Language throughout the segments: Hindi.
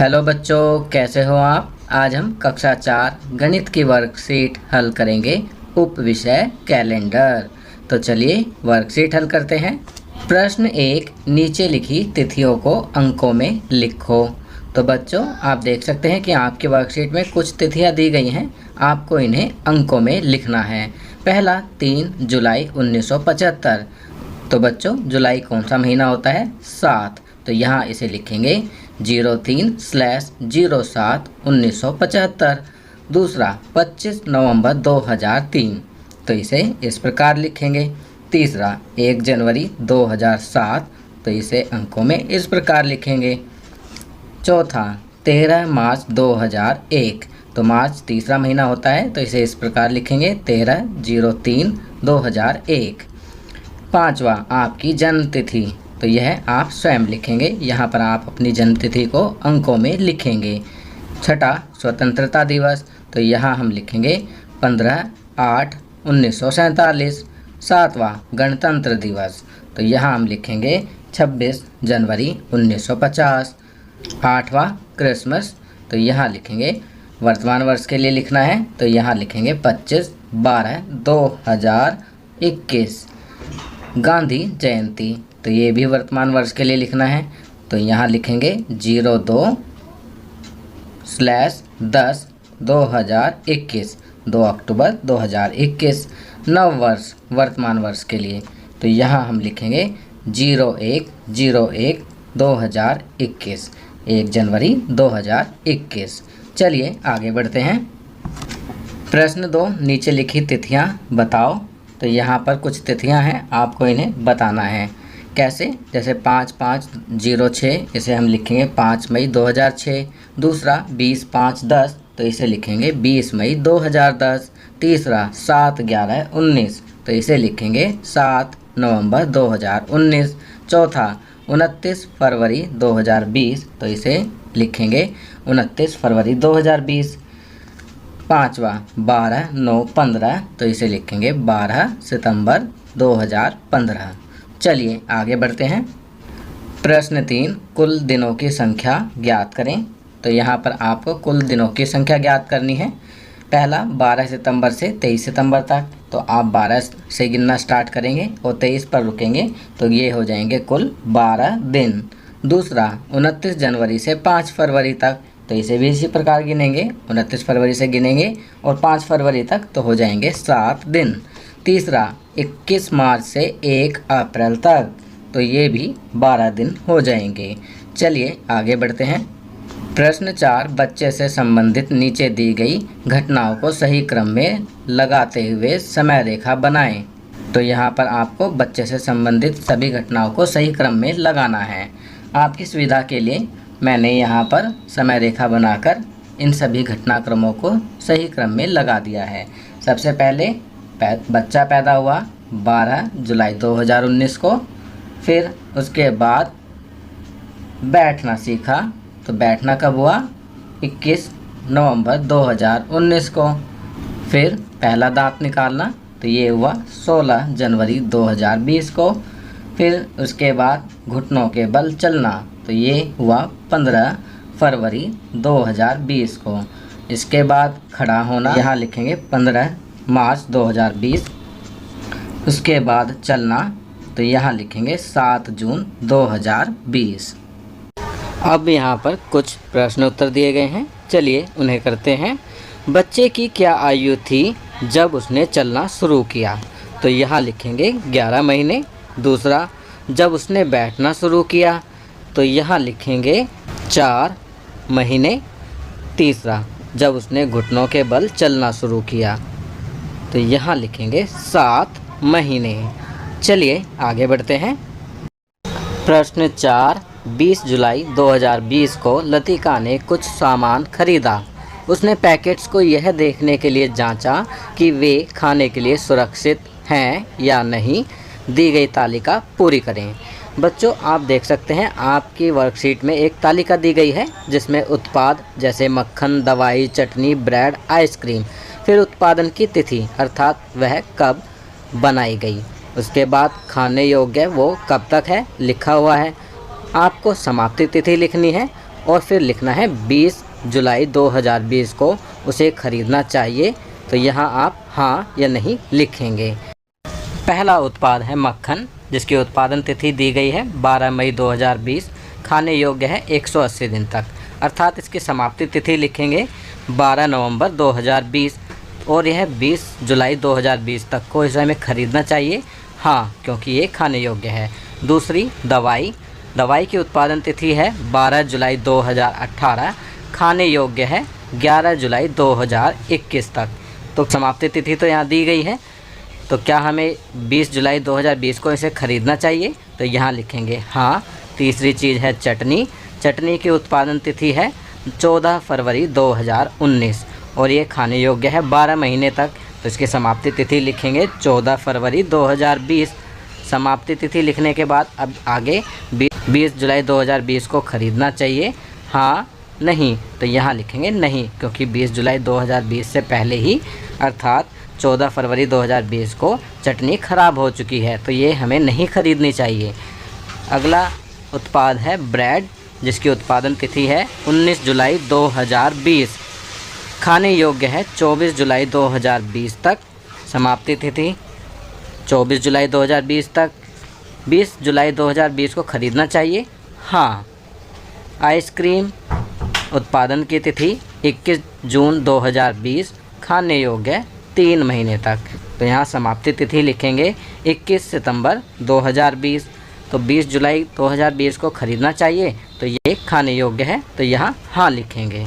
हेलो बच्चों, कैसे हो आप। आज हम कक्षा 4 गणित की वर्कशीट हल करेंगे, उप विषय कैलेंडर। तो चलिए वर्कशीट हल करते हैं। प्रश्न 1, नीचे लिखी तिथियों को अंकों में लिखो। तो बच्चों आप देख सकते हैं कि आपकी वर्कशीट में कुछ तिथियां दी गई हैं, आपको इन्हें अंकों में लिखना है। पहला 3 जुलाई 1975। तो बच्चों जुलाई कौन सा महीना होता है? 7। तो यहाँ इसे लिखेंगे 03/07/1975। दूसरा 25 नवंबर 2003। तो इसे इस प्रकार लिखेंगे। तीसरा 1 जनवरी 2007। तो इसे अंकों में इस प्रकार लिखेंगे। चौथा 13 मार्च 2001। तो मार्च तीसरा महीना होता है, तो इसे इस प्रकार लिखेंगे 13/03/2001। पांचवा आपकी जन्म तिथि, तो यह आप स्वयं लिखेंगे। यहाँ पर आप अपनी जन्म तिथि को अंकों में लिखेंगे। छठा स्वतंत्रता दिवस, तो यहाँ हम लिखेंगे 15/8/1947। सातवां गणतंत्र दिवस, तो यहाँ हम लिखेंगे 26 जनवरी 1950। आठवां क्रिसमस, तो यहाँ लिखेंगे वर्तमान वर्ष के लिए लिखना है, तो यहाँ लिखेंगे 25/12/2021। गांधी जयंती, तो ये भी वर्तमान वर्ष के लिए लिखना है, तो यहाँ लिखेंगे 02/10/2021, 2 अक्टूबर 2021। नव वर्ष वर्तमान वर्ष के लिए, तो यहाँ हम लिखेंगे 01/01/2021, 1 जनवरी 2021। चलिए आगे बढ़ते हैं। प्रश्न 2, नीचे लिखी तिथियां बताओ। तो यहाँ पर कुछ तिथियां हैं, आपको इन्हें बताना है। कैसे? जैसे 5/5/06, इसे हम लिखेंगे 5 मई 2006। दूसरा 20/5/10, तो इसे लिखेंगे 20 मई 2010। तीसरा 7/11/19, तो इसे लिखेंगे 7 नवंबर 2019। चौथा 29 फरवरी 2020, तो इसे लिखेंगे 29 फरवरी 2020। पाँचवा 12/9/15, तो इसे लिखेंगे 12 सितंबर 2015। चलिए आगे बढ़ते हैं। प्रश्न 3, कुल दिनों की संख्या ज्ञात करें। तो यहाँ पर आपको कुल दिनों की संख्या ज्ञात करनी है। पहला 12 सितंबर से 23 सितंबर तक, तो आप 12 से गिनना स्टार्ट करेंगे और 23 पर रुकेंगे, तो ये हो जाएंगे कुल 12 दिन। दूसरा 29 जनवरी से 5 फरवरी तक, तो इसे भी इसी प्रकार गिनेंगे, 29 फरवरी से गिनेंगे और 5 फरवरी तक, तो हो जाएंगे 7 दिन। तीसरा 21 मार्च से 1 अप्रैल तक, तो ये भी 12 दिन हो जाएंगे। चलिए आगे बढ़ते हैं। प्रश्न 4, बच्चे से संबंधित नीचे दी गई घटनाओं को सही क्रम में लगाते हुए समय रेखा बनाएं। तो यहाँ पर आपको बच्चे से संबंधित सभी घटनाओं को सही क्रम में लगाना है। आपकी सुविधा के लिए मैंने यहाँ पर समय रेखा बनाकर इन सभी घटनाक्रमों को सही क्रम में लगा दिया है। सबसे पहले बच्चा पैदा हुआ 12 जुलाई 2019 को। फिर उसके बाद बैठना सीखा, तो बैठना कब हुआ? 21 नवंबर 2019 को। फिर पहला दांत निकालना, तो ये हुआ 16 जनवरी 2020 को। फिर उसके बाद घुटनों के बल चलना, तो ये हुआ 15 फरवरी 2020 को। इसके बाद खड़ा होना, यहाँ लिखेंगे 15 मार्च 2020। उसके बाद चलना, तो यहाँ लिखेंगे 7 जून 2020। अब यहाँ पर कुछ प्रश्न उत्तर दिए गए हैं, चलिए उन्हें करते हैं। बच्चे की क्या आयु थी जब उसने चलना शुरू किया? तो यहाँ लिखेंगे 11 महीने। दूसरा जब उसने बैठना शुरू किया, तो यहाँ लिखेंगे 4 महीने। तीसरा जब उसने घुटनों के बल चलना शुरू किया, तो यहाँ लिखेंगे 7 महीने। चलिए आगे बढ़ते हैं। प्रश्न 4, 20 जुलाई 2020 को लतिका ने कुछ सामान खरीदा। उसने पैकेट्स को यह देखने के लिए जांचा कि वे खाने के लिए सुरक्षित हैं या नहीं। दी गई तालिका पूरी करें। बच्चों आप देख सकते हैं आपकी वर्कशीट में एक तालिका दी गई है, जिसमें उत्पाद जैसे मक्खन, दवाई, चटनी, ब्रेड, आइसक्रीम, फिर उत्पादन की तिथि अर्थात वह कब बनाई गई, उसके बाद खाने योग्य वो कब तक है लिखा हुआ है। आपको समाप्ति तिथि लिखनी है और फिर लिखना है 20 जुलाई 2020 को उसे ख़रीदना चाहिए। तो यहाँ आप हाँ या नहीं लिखेंगे। पहला उत्पाद है मक्खन, जिसकी उत्पादन तिथि दी गई है 12 मई 2020, खाने योग्य है 180 दिन तक, अर्थात इसकी समाप्ति तिथि लिखेंगे 12 नवंबर 2020 और यह 20 जुलाई 2020 तक को इसे हमें ख़रीदना चाहिए हाँ, क्योंकि ये खाने योग्य है। दूसरी दवाई की उत्पादन तिथि है 12 जुलाई 2018, खाने योग्य है 11 जुलाई 2021 तक। तो समाप्ति तिथि तो यहाँ दी गई है, तो क्या हमें 20 जुलाई 2020 को इसे ख़रीदना चाहिए? तो यहाँ लिखेंगे हाँ। तीसरी चीज़ है चटनी की उत्पादन तिथि है 14 फरवरी 2019 और ये खाने योग्य है 12 महीने तक। तो इसकी समाप्ति तिथि लिखेंगे 14 फरवरी 2020। समाप्ति तिथि लिखने के बाद अब आगे 20 जुलाई 2020 को ख़रीदना चाहिए हाँ नहीं, तो यहाँ लिखेंगे नहीं, क्योंकि 20 जुलाई 2020 से पहले ही अर्थात 14 फरवरी 2020 को चटनी ख़राब हो चुकी है, तो ये हमें नहीं ख़रीदनी चाहिए। अगला उत्पाद है ब्रेड, जिसकी उत्पादन तिथि है 19 जुलाई 2020, खाने योग्य है 24 जुलाई 2020 तक। समाप्ति तिथि 24 जुलाई 2020 तक। 20 जुलाई 2020 को ख़रीदना चाहिए हाँ। आइसक्रीम उत्पादन की तिथि 21 जून 2020, खाने योग्य 3 महीने तक। तो यहाँ समाप्ति तिथि लिखेंगे 21 सितंबर 2020। तो 20 जुलाई 2020 को ख़रीदना चाहिए, तो ये खाने योग्य है, तो यहाँ हाँ लिखेंगे।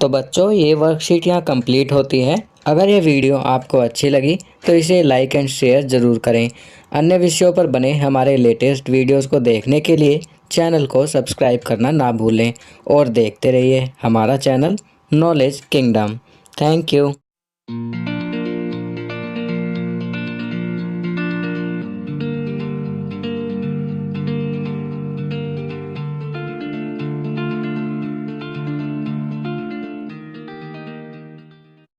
तो बच्चों, ये वर्कशीट यहाँ कंप्लीट होती है। अगर ये वीडियो आपको अच्छी लगी तो इसे लाइक एंड शेयर ज़रूर करें। अन्य विषयों पर बने हमारे लेटेस्ट वीडियोस को देखने के लिए चैनल को सब्सक्राइब करना ना भूलें और देखते रहिए हमारा channel knowledge kingdom. Thank you.